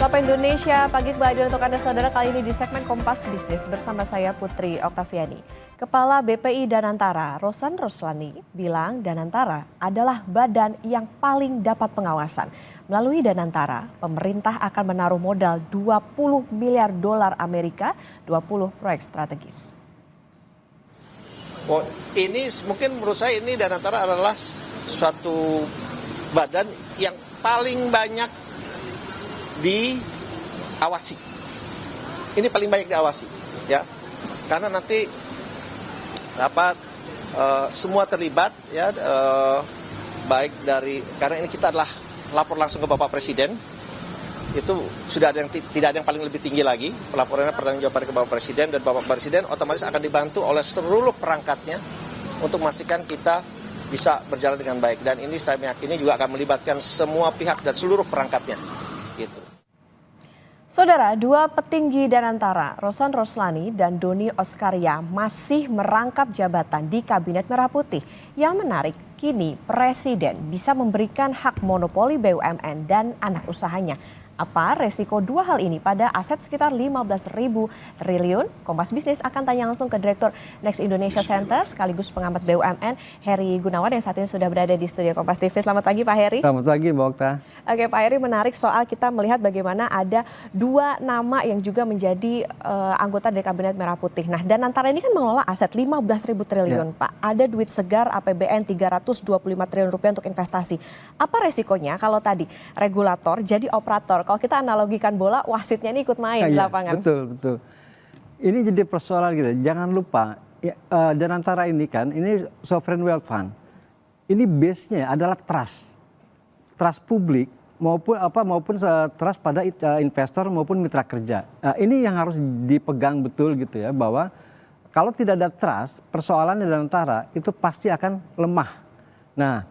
Sapa Indonesia, pagi kebahagiaan untuk Anda saudara kali ini di segmen Kompas Bisnis bersama saya Putri Oktaviani. Kepala BPI Danantara, Rosan Roslani, bilang Danantara adalah badan yang paling dapat pengawasan. Melalui Danantara, pemerintah akan menaruh modal 20 miliar dolar Amerika, 20 proyek strategis. Oh, ini mungkin menurut saya ini Danantara adalah suatu badan yang paling banyak diawasi. Ini paling banyak diawasi, ya, karena nanti semua terlibat, ya, baik dari karena ini kita adalah lapor langsung ke Bapak Presiden. Itu sudah ada yang tidak ada yang paling lebih tinggi lagi, pelaporannya pertanggungjawaban ke Bapak Presiden, dan Bapak Presiden otomatis akan dibantu oleh seluruh perangkatnya untuk memastikan kita bisa berjalan dengan baik, dan ini saya meyakini juga akan melibatkan semua pihak dan seluruh perangkatnya, gitu. Saudara, dua petinggi Danantara, Rosan Roslani dan Doni Oskaria masih merangkap jabatan di Kabinet Merah Putih. Yang menarik, kini Presiden bisa memberikan hak monopoli BUMN dan anak usahanya. Apa resiko dua hal ini pada aset sekitar 15.000 triliun? Kompas Bisnis akan tanya langsung ke Direktur Next Indonesia Center sekaligus pengamat BUMN Heri Gunawan yang saat ini sudah berada di studio Kompas TV. Selamat pagi Pak Heri. Selamat pagi Mbak Okta. Oke Pak Heri, menarik soal kita melihat bagaimana ada dua nama yang juga menjadi anggota dari Kabinet Merah Putih. Nah, Danantara ini kan mengelola aset 15.000 triliun Pak. Ada duit segar APBN 325 triliun rupiah untuk investasi. Apa resikonya kalau tadi regulator jadi operator? Kalau kita analogikan bola, wasitnya ini ikut main di lapangan. Betul. Ini jadi persoalan gitu. Jangan lupa, ya, Danantara ini kan, ini sovereign wealth fund. Ini base-nya adalah trust publik maupun trust pada investor maupun mitra kerja. Ini yang harus dipegang betul gitu ya, bahwa kalau tidak ada trust, persoalan Danantara itu pasti akan lemah. Nah,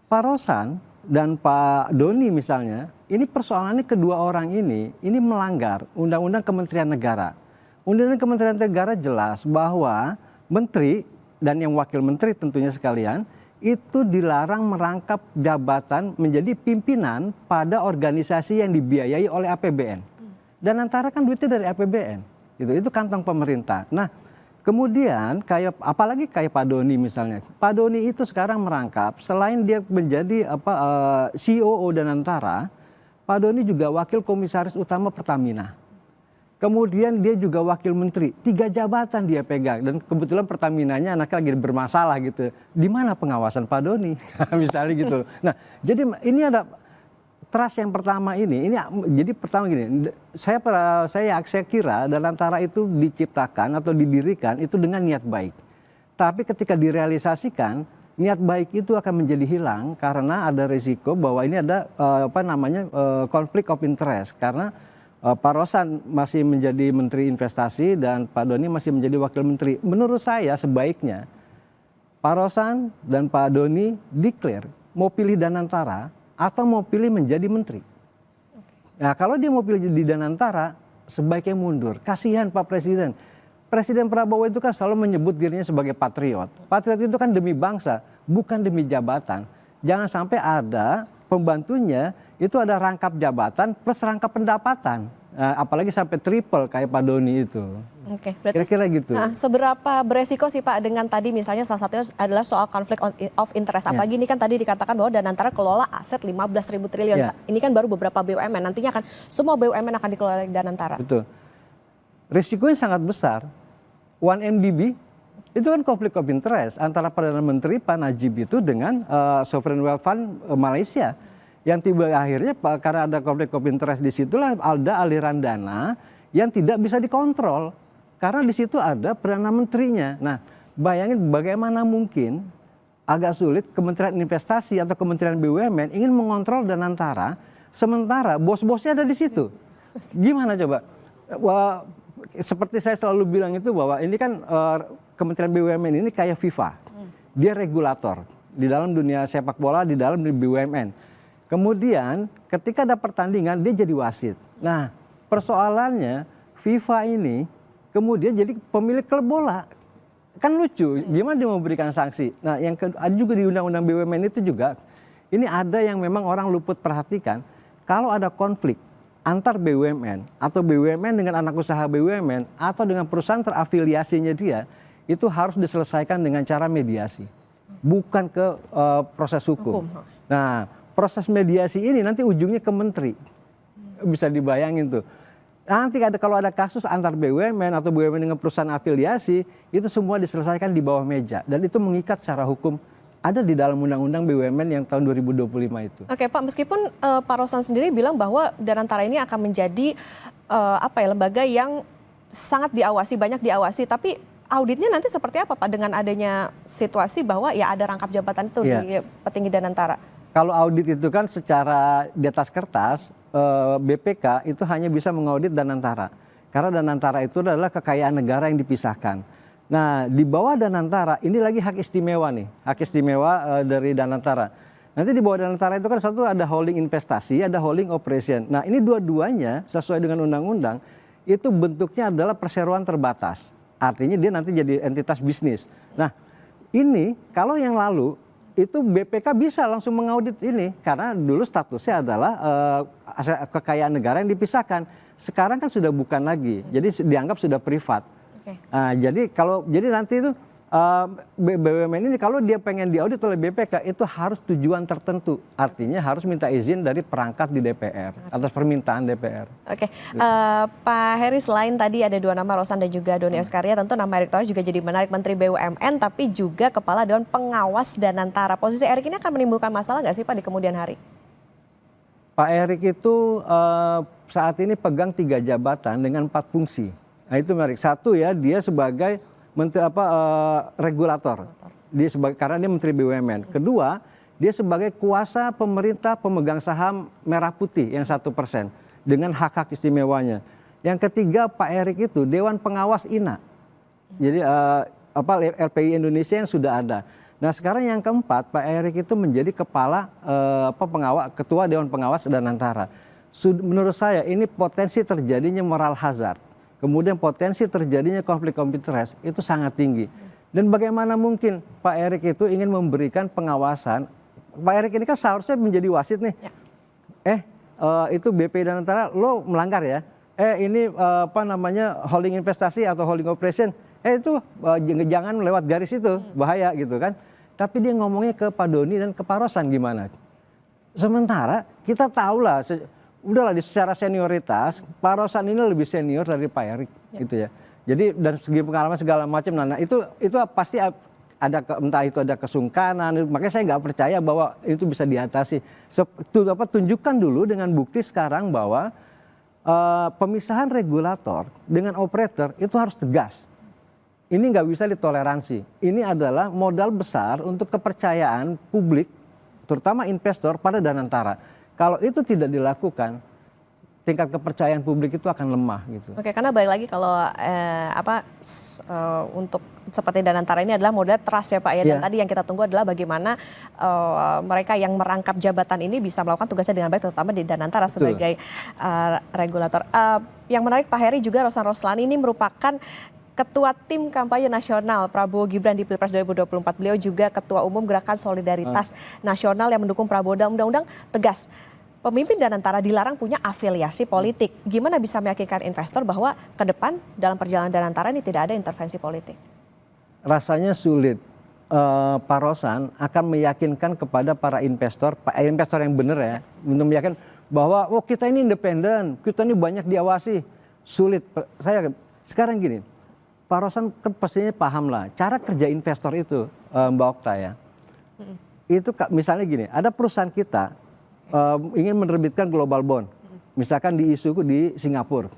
Pak Rosan dan Pak Doni misalnya, ini persoalannya kedua orang ini melanggar Undang-Undang Kementerian Negara. Undang-Undang Kementerian Negara jelas bahwa menteri dan yang wakil menteri tentunya sekalian itu dilarang merangkap jabatan menjadi pimpinan pada organisasi yang dibiayai oleh APBN. Danantara kan duitnya dari APBN, itu kantong pemerintah. Nah, kemudian apalagi kayak Pak Doni misalnya. Pak Doni itu sekarang merangkap, selain dia menjadi COO Danantara, Pak Doni juga wakil komisaris utama Pertamina. Kemudian dia juga wakil menteri, 3 jabatan dia pegang, dan kebetulan Pertaminanya anaknya lagi bermasalah gitu. Di mana pengawasan Pak Doni? Misalnya gitu. Nah, jadi ini ada trust yang pertama ini jadi pertama gini, saya kira Danantara itu diciptakan atau didirikan itu dengan niat baik. Tapi ketika direalisasikan, niat baik itu akan menjadi hilang karena ada risiko bahwa ini ada konflik of interest, karena Pak Rosan masih menjadi Menteri Investasi dan Pak Doni masih menjadi Wakil Menteri. Menurut saya sebaiknya Pak Rosan dan Pak Doni declare mau pilih Danantara atau mau pilih menjadi menteri. Nah, kalau dia mau pilih di Danantara, sebaiknya mundur. Kasihan Pak Presiden. Presiden Prabowo itu kan selalu menyebut dirinya sebagai patriot. Patriot itu kan demi bangsa, bukan demi jabatan. Jangan sampai ada pembantunya itu ada rangkap jabatan plus rangkap pendapatan. Apalagi sampai triple kayak Pak Doni itu. Oke, berarti kira-kira gitu. Nah, seberapa beresiko sih Pak dengan tadi misalnya salah satunya adalah soal konflik of interest. Apalagi ini kan tadi dikatakan bahwa Danantara kelola aset 15.000 triliun. Ini kan baru beberapa BUMN, nantinya akan semua BUMN akan dikelola oleh Danantara. Betul. Risikonya sangat besar. 1MDB itu kan konflik of interest antara Perdana Menteri Pak Najib itu dengan Sovereign Wealth Fund Malaysia. Yang tiba akhirnya karena ada konflik of interest, disitulah ada aliran dana yang tidak bisa dikontrol. Karena di situ ada Perdana Menterinya. Nah, bayangin bagaimana mungkin agak sulit Kementerian Investasi atau Kementerian BUMN ingin mengontrol Danantara, sementara bos-bosnya ada di situ. Gimana coba? Wah, seperti saya selalu bilang itu bahwa ini kan Kementerian BUMN ini kayak FIFA. Dia regulator di dalam dunia sepak bola, di dalam BUMN. Kemudian ketika ada pertandingan dia jadi wasit. Nah, persoalannya FIFA ini kemudian jadi pemilik klub bola. Kan lucu, gimana dia memberikan sanksi. Nah, yang ada juga di Undang-Undang BUMN itu juga, ini ada yang memang orang luput perhatikan. Kalau ada konflik antar BUMN atau BUMN dengan anak usaha BUMN atau dengan perusahaan terafiliasinya dia itu harus diselesaikan dengan cara mediasi, bukan ke proses hukum. Nah, proses mediasi ini nanti ujungnya ke menteri, bisa dibayangin tuh. Nanti kalau ada kasus antar BUMN atau BUMN dengan perusahaan afiliasi, itu semua diselesaikan di bawah meja dan itu mengikat secara hukum. Ada di dalam Undang-Undang BUMN yang tahun 2025 itu. Oke Pak, meskipun Pak Rosan sendiri bilang bahwa Danantara ini akan menjadi lembaga yang sangat diawasi, banyak diawasi, tapi auditnya nanti seperti apa Pak dengan adanya situasi bahwa ya ada rangkap jabatan itu di petinggi Danantara? Kalau audit itu kan secara di atas kertas, BPK itu hanya bisa mengaudit Danantara. Karena Danantara itu adalah kekayaan negara yang dipisahkan. Nah, di bawah Danantara, ini lagi hak istimewa nih, hak istimewa dari Danantara. Nanti di bawah Danantara itu kan satu ada holding investasi, ada holding operation. Nah, ini dua-duanya sesuai dengan undang-undang, itu bentuknya adalah perseroan terbatas. Artinya dia nanti jadi entitas bisnis. Nah, ini kalau yang lalu, itu BPK bisa langsung mengaudit ini. Karena dulu statusnya adalah kekayaan negara yang dipisahkan. Sekarang kan sudah bukan lagi, jadi dianggap sudah privat. Nah, jadi nanti itu BUMN ini kalau dia pengen diaudit oleh BPK itu harus tujuan tertentu, artinya harus minta izin dari perangkat di DPR atas permintaan DPR. Oke, Pak Heri, selain tadi ada dua nama Rosan dan juga Doni Oskaria, tentu nama Erick Thohir juga jadi menarik, Menteri BUMN tapi juga Kepala Dewan Pengawas Danantara. Posisi Erick ini akan menimbulkan masalah nggak sih Pak di kemudian hari? Pak Erick itu saat ini pegang 3 jabatan dengan 4 fungsi. Nah itu menarik. Satu ya, dia sebagai menteri regulator. Karena dia Menteri BUMN. Kedua, dia sebagai kuasa pemerintah pemegang saham Merah Putih yang 1% dengan hak-hak istimewanya. Yang ketiga, Pak Erick itu Dewan Pengawas INA. Jadi LPI Indonesia yang sudah ada. Nah sekarang yang keempat, Pak Erick itu menjadi kepala ketua Dewan Pengawas Danantara. Menurut saya ini potensi terjadinya moral hazard. Kemudian potensi terjadinya konflik of interest itu sangat tinggi. Dan bagaimana mungkin Pak Erick itu ingin memberikan pengawasan. Pak Erick ini kan seharusnya menjadi wasit nih. Itu BP Danantara lo melanggar ya. Ini holding investasi atau holding operation. Itu jangan lewat garis itu, bahaya gitu kan. Tapi dia ngomongnya ke Pak Doni dan ke Pak Rosan gimana. Sementara kita tahulah udahlah secara senioritas Pak Rosan ini lebih senior dari Pak Erick gitu ya. Jadi dari segi pengalaman segala macam, nah itu pasti ada entah itu ada kesungkanan, makanya saya nggak percaya bahwa itu bisa diatasi. Tunjukkan dulu dengan bukti sekarang bahwa pemisahan regulator dengan operator itu harus tegas. Ini nggak bisa ditoleransi. Ini adalah modal besar untuk kepercayaan publik, terutama investor pada Danantara. Kalau itu tidak dilakukan, tingkat kepercayaan publik itu akan lemah gitu. Oke, karena balik lagi kalau untuk seperti Danantara ini adalah modal trust ya Pak ya. Dan tadi yang kita tunggu adalah bagaimana mereka yang merangkap jabatan ini bisa melakukan tugasnya dengan baik, terutama di Danantara sebagai regulator. Yang menarik Pak Heri juga Rosan Roslani ini merupakan Ketua Tim Kampanye Nasional Prabowo Gibran di Pilpres 2024. Beliau juga Ketua Umum Gerakan Solidaritas Nasional yang mendukung Prabowo. Dalam undang-undang tegas, pemimpin Danantara dilarang punya afiliasi politik. Gimana bisa meyakinkan investor bahwa ke depan dalam perjalanan Danantara ini tidak ada intervensi politik? Rasanya sulit. Pak Rosan akan meyakinkan kepada para investor yang benar ya, untuk meyakinkan bahwa kita ini independen, kita ini banyak diawasi. Sulit. Sekarang gini, Pak Rosan kan pastinya paham lah cara kerja investor itu, Mbak Okta ya. Itu misalnya gini, ada perusahaan kita ingin menerbitkan global bond, misalkan diisu di Singapura.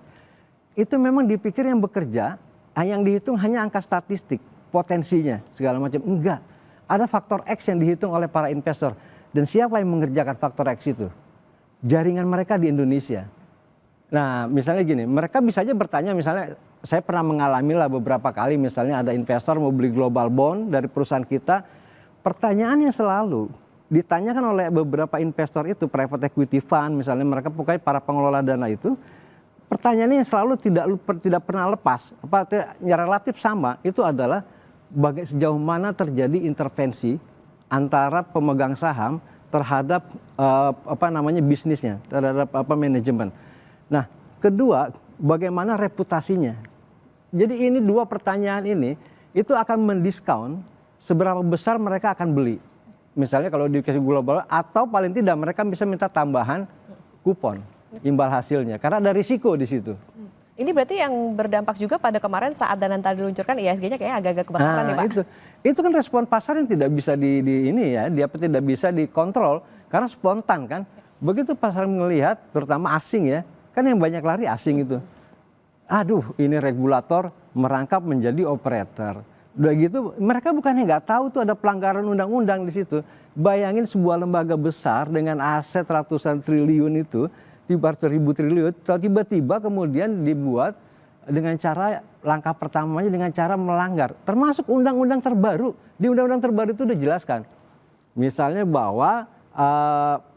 Itu memang dipikir yang bekerja, yang dihitung hanya angka statistik, potensinya segala macam. Enggak, ada faktor X yang dihitung oleh para investor. Dan siapa yang mengerjakan faktor X itu? Jaringan mereka di Indonesia. Nah misalnya gini, mereka bisa aja bertanya, misalnya saya pernah mengalami lah beberapa kali, misalnya ada investor mau beli global bond dari perusahaan kita. Pertanyaannya selalu ditanyakan oleh beberapa investor itu, private equity fund misalnya, mereka pokoknya para pengelola dana itu, pertanyaannya selalu tidak pernah lepas, relatif sama, itu adalah sejauh mana terjadi intervensi antara pemegang saham terhadap bisnisnya, terhadap manajemen. Nah, kedua, bagaimana reputasinya? Jadi ini dua pertanyaan ini itu akan mendiskon seberapa besar mereka akan beli. Misalnya kalau di dikasih global atau paling tidak mereka bisa minta tambahan kupon imbal hasilnya karena ada risiko di situ. Ini berarti yang berdampak juga pada kemarin saat Dananta diluncurkan ISG-nya kayaknya agak-agak kebakaran ya Pak. Itu kan respon pasar yang tidak bisa dia tidak bisa dikontrol karena spontan kan. Begitu pasar melihat terutama asing ya, kan yang banyak lari asing itu. Aduh, ini regulator merangkap menjadi operator. Udah gitu mereka bukannya nggak tahu tuh ada pelanggaran undang-undang di situ. Bayangin sebuah lembaga besar dengan aset ratusan triliun itu, ribu triliun, tiba-tiba kemudian dibuat dengan cara langkah pertamanya dengan cara melanggar. Termasuk undang-undang terbaru. Di undang-undang terbaru itu dijelaskan. Misalnya bahwa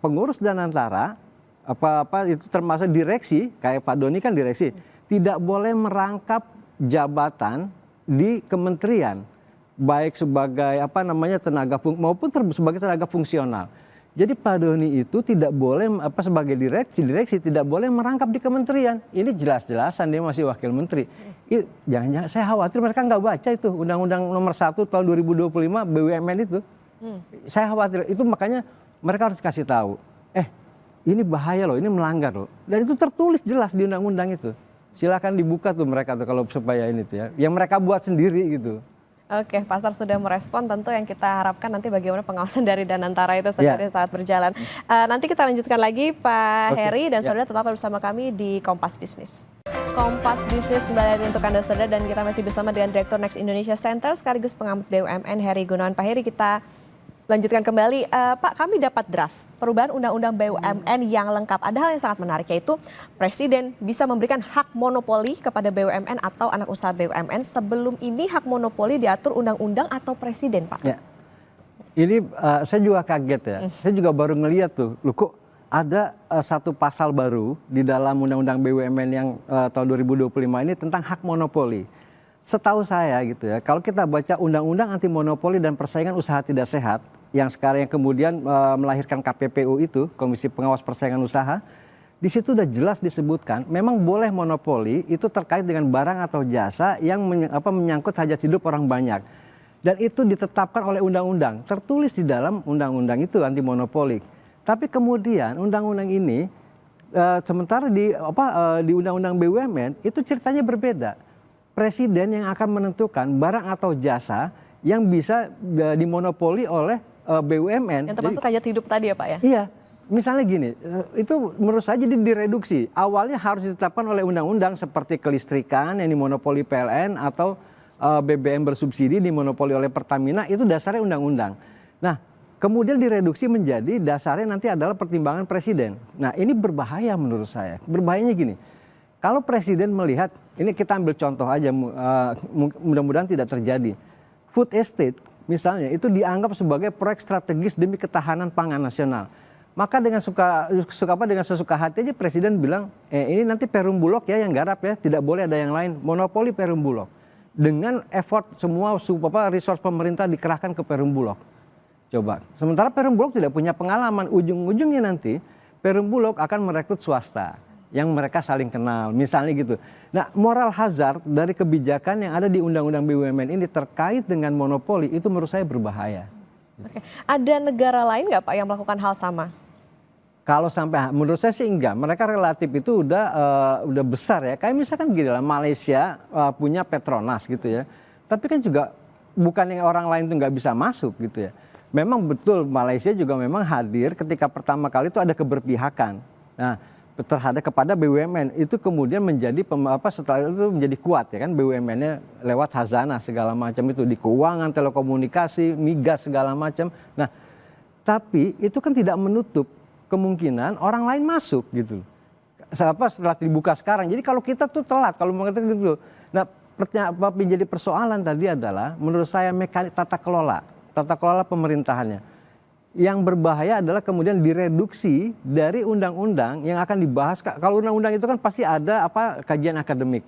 pengurus Danantara apa itu termasuk direksi, kayak Pak Doni kan direksi, tidak boleh merangkap jabatan di kementerian, baik sebagai tenaga maupun sebagai tenaga fungsional. Jadi Pak Doni itu tidak boleh sebagai direksi tidak boleh merangkap di kementerian. Ini jelas-jelasan dia masih wakil menteri. Jangan-jangan saya khawatir mereka nggak baca itu Undang-Undang Nomor 1 tahun 2025 BUMN itu. Saya khawatir itu, makanya mereka harus kasih tahu. Ini bahaya loh, ini melanggar loh. Dan itu tertulis jelas di undang-undang itu. Silakan dibuka tuh mereka tuh kalau supaya ini tuh ya, yang mereka buat sendiri gitu. Oke, pasar sudah merespon, tentu yang kita harapkan nanti bagaimana pengawasan dari Danantara itu sendiri saat berjalan. Nanti kita lanjutkan lagi Pak Heri dan saudara tetap bersama kami di Kompas Bisnis. Kompas Bisnis kembali hadir untuk Anda saudara dan kita masih bersama dengan Direktur Next Indonesia Center sekaligus pengamat BUMN Heri Gunawan. Pak Heri, kita lanjutkan kembali. Pak, kami dapat draft perubahan Undang-Undang BUMN yang lengkap. Ada hal yang sangat menarik, yaitu Presiden bisa memberikan hak monopoli kepada BUMN atau anak usaha BUMN. Sebelum ini hak monopoli diatur Undang-Undang atau Presiden, Pak? Ya. Ini saya juga kaget ya. Saya juga baru ngeliat tuh, loh kok ada satu pasal baru di dalam Undang-Undang BUMN yang tahun 2025 ini tentang hak monopoli. Setahu saya gitu ya, kalau kita baca Undang-Undang Anti Monopoli dan Persaingan Usaha Tidak Sehat, yang sekarang yang kemudian melahirkan KPPU itu, Komisi Pengawas Persaingan Usaha, di situ udah jelas disebutkan, memang boleh monopoli itu terkait dengan barang atau jasa yang menyangkut hajat hidup orang banyak. Dan itu ditetapkan oleh undang-undang, tertulis di dalam undang-undang itu anti monopoli. Tapi kemudian undang-undang ini, sementara di undang-undang BUMN, itu ceritanya berbeda. Presiden yang akan menentukan barang atau jasa yang bisa dimonopoli oleh BUMN. Yang termasuk hajat hidup tadi ya Pak ya? Iya, misalnya gini, itu menurut saya jadi direduksi. Awalnya harus ditetapkan oleh undang-undang seperti kelistrikan yang dimonopoli PLN atau BBM bersubsidi dimonopoli oleh Pertamina, itu dasarnya undang-undang. Nah, kemudian direduksi menjadi dasarnya nanti adalah pertimbangan Presiden. Nah, ini berbahaya menurut saya. Berbahayanya gini. Kalau Presiden melihat, ini kita ambil contoh aja, mudah-mudahan tidak terjadi. Food estate misalnya itu dianggap sebagai proyek strategis demi ketahanan pangan nasional. Maka dengan dengan sesuka hati aja Presiden bilang, ini nanti Perum Bulog ya yang garap ya, tidak boleh ada yang lain, monopoli Perum Bulog. Dengan effort semua resource pemerintah dikerahkan ke Perum Bulog. Coba, sementara Perum Bulog tidak punya pengalaman, ujung-ujungnya nanti Perum Bulog akan merekrut swasta yang mereka saling kenal, misalnya gitu. Nah, moral hazard dari kebijakan yang ada di Undang-Undang BUMN ini terkait dengan monopoli itu menurut saya berbahaya. Oke. Ada negara lain nggak Pak yang melakukan hal sama? Kalau sampai, menurut saya sih enggak. Mereka relatif itu udah besar ya. Kayak misalkan gini lah, Malaysia punya Petronas gitu ya. Tapi kan juga bukan yang orang lain tuh nggak bisa masuk gitu ya. Memang betul Malaysia juga memang hadir ketika pertama kali itu ada keberpihakan. Nah, terhadap kepada BUMN itu kemudian menjadi setelah itu menjadi kuat ya kan, BUMN-nya lewat khazanah segala macam itu di keuangan, telekomunikasi, migas segala macam. Nah, tapi itu kan tidak menutup kemungkinan orang lain masuk gitu. Setelah dibuka sekarang. Jadi kalau kita tuh telat kalau mengatakan gitu. Nah, menjadi persoalan tadi adalah menurut saya mekanik tata kelola pemerintahannya. Yang berbahaya adalah kemudian direduksi dari undang-undang yang akan dibahas. Kalau undang-undang itu kan pasti ada kajian akademik.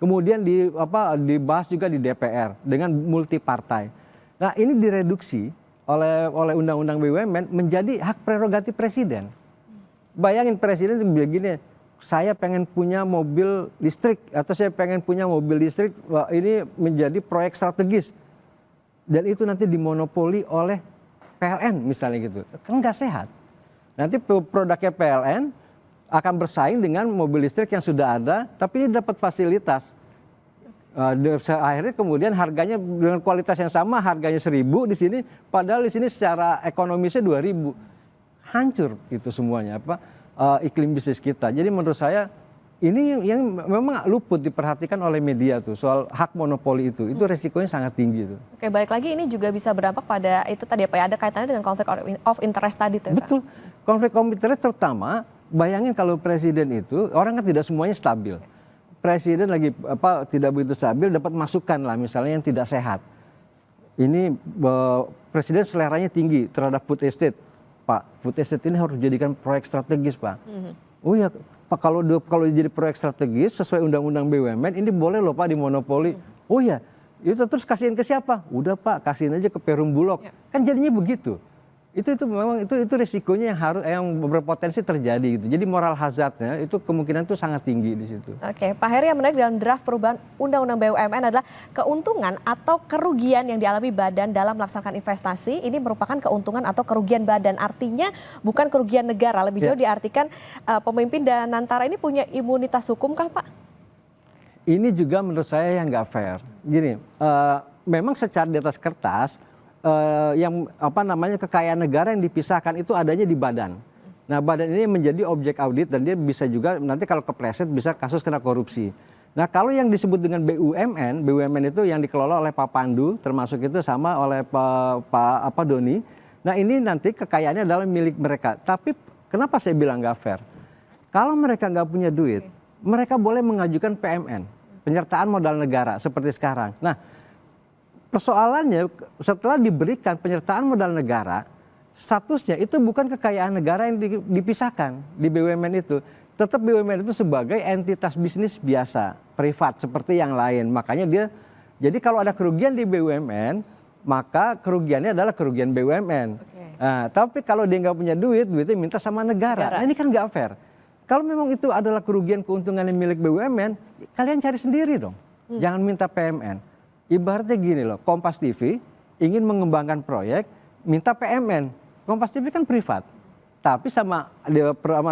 Kemudian dibahas juga di DPR dengan multi partai. Nah, ini direduksi oleh undang-undang BUMN menjadi hak prerogatif Presiden. Bayangin Presiden begini, saya pengen punya mobil listrik atau saya pengen punya mobil listrik, wah, ini menjadi proyek strategis dan itu nanti dimonopoli oleh PLN misalnya gitu, kan nggak sehat. Nanti produknya PLN akan bersaing dengan mobil listrik yang sudah ada, tapi ini dapat fasilitas. Akhirnya kemudian harganya dengan kualitas yang sama, harganya 1.000 di sini, padahal di sini secara ekonomisnya 2.000. Hancur itu semuanya iklim bisnis kita. Jadi menurut saya ini yang memang luput diperhatikan oleh media tuh soal hak monopoli itu resikonya sangat tinggi tuh. Oke, balik lagi ini juga bisa berdampak pada itu tadi ya Pak, ada kaitannya dengan konflik of interest tadi tuh ya, Pak. Betul, konflik of interest terutama bayangin kalau presiden itu orang kan tidak semuanya stabil. Presiden lagi tidak begitu stabil, dapat masukan lah misalnya yang tidak sehat. Ini presiden seleranya tinggi terhadap food estate. Pak, food estate ini harus dijadikan proyek strategis, Pak. Oh ya, Pak, kalau jadi proyek strategis sesuai undang-undang BUMN ini boleh loh Pak dimonopoli. Oh ya, itu terus kasihin ke siapa? Udah Pak, kasihin aja ke Perum Bulog. Kan jadinya begitu. Itu memang itu risikonya yang berpotensi terjadi gitu. Jadi moral hazardnya itu kemungkinan itu sangat tinggi di situ. Oke, Pak Heri, yang menarik dalam draft perubahan Undang-Undang BUMN adalah keuntungan atau kerugian yang dialami badan dalam melaksanakan investasi ini merupakan keuntungan atau kerugian badan. Artinya bukan kerugian negara. Lebih jauh diartikan pemimpin Danantara ini punya imunitas hukum kah, Pak? Ini juga menurut saya yang nggak fair. Gini, memang secara di atas kertas yang kekayaan negara yang dipisahkan itu adanya di badan. Nah, badan ini menjadi objek audit dan dia bisa juga nanti kalau kepleset bisa kasus kena korupsi. Nah, kalau yang disebut dengan BUMN itu yang dikelola oleh Pak Pandu, termasuk itu sama oleh Pak Doni. Nah, ini nanti kekayaannya adalah milik mereka. Tapi kenapa saya bilang nggak fair? Kalau mereka nggak punya duit, mereka boleh mengajukan PMN, penyertaan modal negara seperti sekarang. Nah, persoalannya setelah diberikan penyertaan modal negara, statusnya itu bukan kekayaan negara yang dipisahkan di BUMN itu. Tetap BUMN itu sebagai entitas bisnis biasa, privat seperti yang lain. Makanya jadi kalau ada kerugian di BUMN, maka kerugiannya adalah kerugian BUMN. Nah, tapi kalau dia nggak punya duitnya minta sama negara. Nah, ini kan nggak fair. Kalau memang itu adalah kerugian keuntungan yang milik BUMN, kalian cari sendiri dong. Jangan minta PMN. Ibaratnya gini loh, Kompas TV ingin mengembangkan proyek, minta PMN. Kompas TV kan privat, tapi sama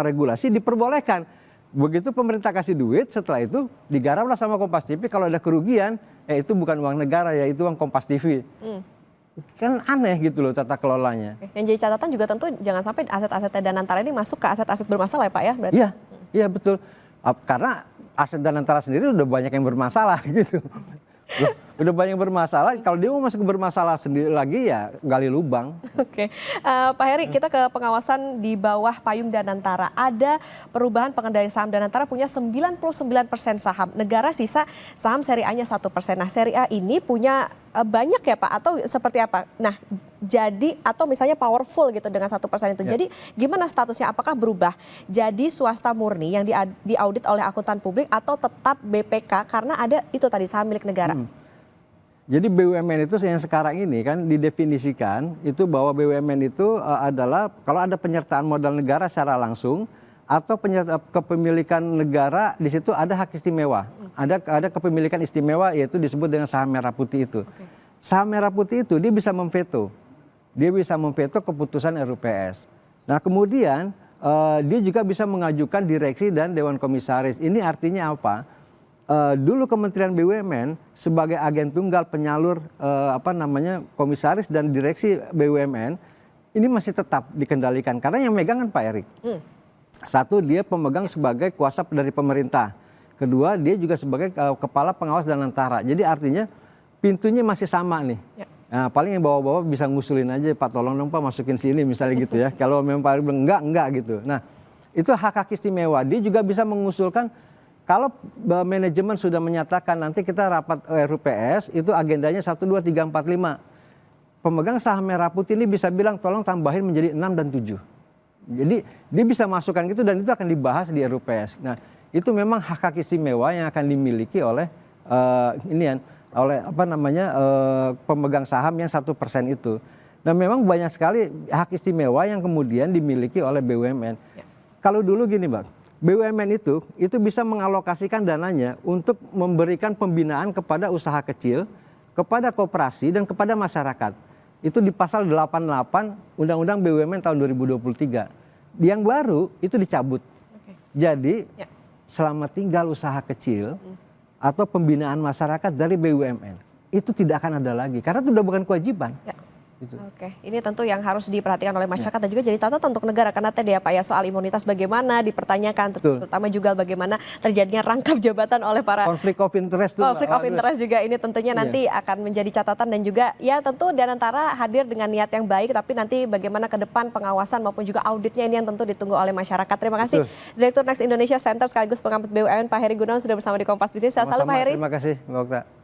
regulasi diperbolehkan. Begitu pemerintah kasih duit, setelah itu digaraplah sama Kompas TV. Kalau ada kerugian, itu bukan uang negara ya, itu uang Kompas TV. Kan aneh gitu loh tata kelolanya. Yang jadi catatan juga tentu jangan sampai aset-aset Danantara ini masuk ke aset-aset bermasalah ya Pak ya? Berarti? Iya betul. Karena aset Danantara sendiri udah banyak yang bermasalah gitu. Udah banyak bermasalah, kalau dia mau masuk ke bermasalah sendiri lagi ya gali lubang. Oke, Pak Heri, kita ke pengawasan di bawah payung Danantara. Ada perubahan pengendali saham Danantara punya 99% saham. Negara sisa saham seri A-nya 1%. Nah, seri A ini punya banyak ya Pak atau seperti apa? Nah, jadi atau misalnya powerful gitu dengan 1% itu. Jadi gimana statusnya? Apakah berubah jadi swasta murni yang diaudit oleh akuntan publik atau tetap BPK karena ada itu tadi saham milik negara? Jadi BUMN itu yang sekarang ini kan didefinisikan itu bahwa BUMN itu adalah kalau ada penyertaan modal negara secara langsung atau kepemilikan negara di situ ada hak istimewa. Ada kepemilikan istimewa yaitu disebut dengan saham merah putih itu. Saham merah putih itu dia bisa memveto. Dia bisa memveto keputusan RUPS. Nah, kemudian dia juga bisa mengajukan direksi dan dewan komisaris. Ini artinya apa? Dulu Kementerian BUMN sebagai agen tunggal penyalur komisaris dan direksi BUMN ini masih tetap dikendalikan karena yang megang kan Pak Erik. Satu, dia pemegang sebagai kuasa dari pemerintah. Kedua, dia juga sebagai kepala pengawas Danantara. Jadi artinya pintunya masih sama nih. Nah, paling yang bawa-bawa bisa ngusulin aja, Pak tolong dong Pak masukin sini misalnya gitu ya. Kalau memang Pak Erik bilang enggak gitu. Nah, itu hak-hak istimewa. Dia juga bisa mengusulkan kalau manajemen sudah menyatakan nanti kita rapat RUPS itu agendanya 1, 2, 3, 4, 5. Pemegang saham merah putih ini bisa bilang tolong tambahin menjadi 6 dan 7. Jadi dia bisa masukkan gitu dan itu akan dibahas di RUPS. Nah, itu memang hak-hak istimewa yang akan dimiliki oleh pemegang saham yang 1% itu. Dan memang banyak sekali hak istimewa yang kemudian dimiliki oleh BUMN. Kalau dulu gini Mbak, BUMN itu bisa mengalokasikan dananya untuk memberikan pembinaan kepada usaha kecil, kepada koperasi dan kepada masyarakat. Itu di pasal 88 Undang-Undang BUMN tahun 2023. Yang baru itu dicabut. Jadi selama tinggal usaha kecil atau pembinaan masyarakat dari BUMN itu tidak akan ada lagi karena itu sudah bukan kewajiban. Gitu. Oke, ini tentu yang harus diperhatikan oleh masyarakat dan juga jadi catatan untuk negara karena tadi ya Pak ya soal imunitas bagaimana dipertanyakan terutama juga bagaimana terjadinya rangkap jabatan oleh para konflik of interest juga ini tentunya nanti akan menjadi catatan dan juga ya tentu Danantara hadir dengan niat yang baik tapi nanti bagaimana ke depan pengawasan maupun juga auditnya ini yang tentu ditunggu oleh masyarakat. Terima kasih Direktur Next Indonesia Center sekaligus pengamat BUMN Pak Heri Gunawan sudah bersama di Kompas Bisnis. Selamat Pak Heri. Terima kasih Mbak Okta.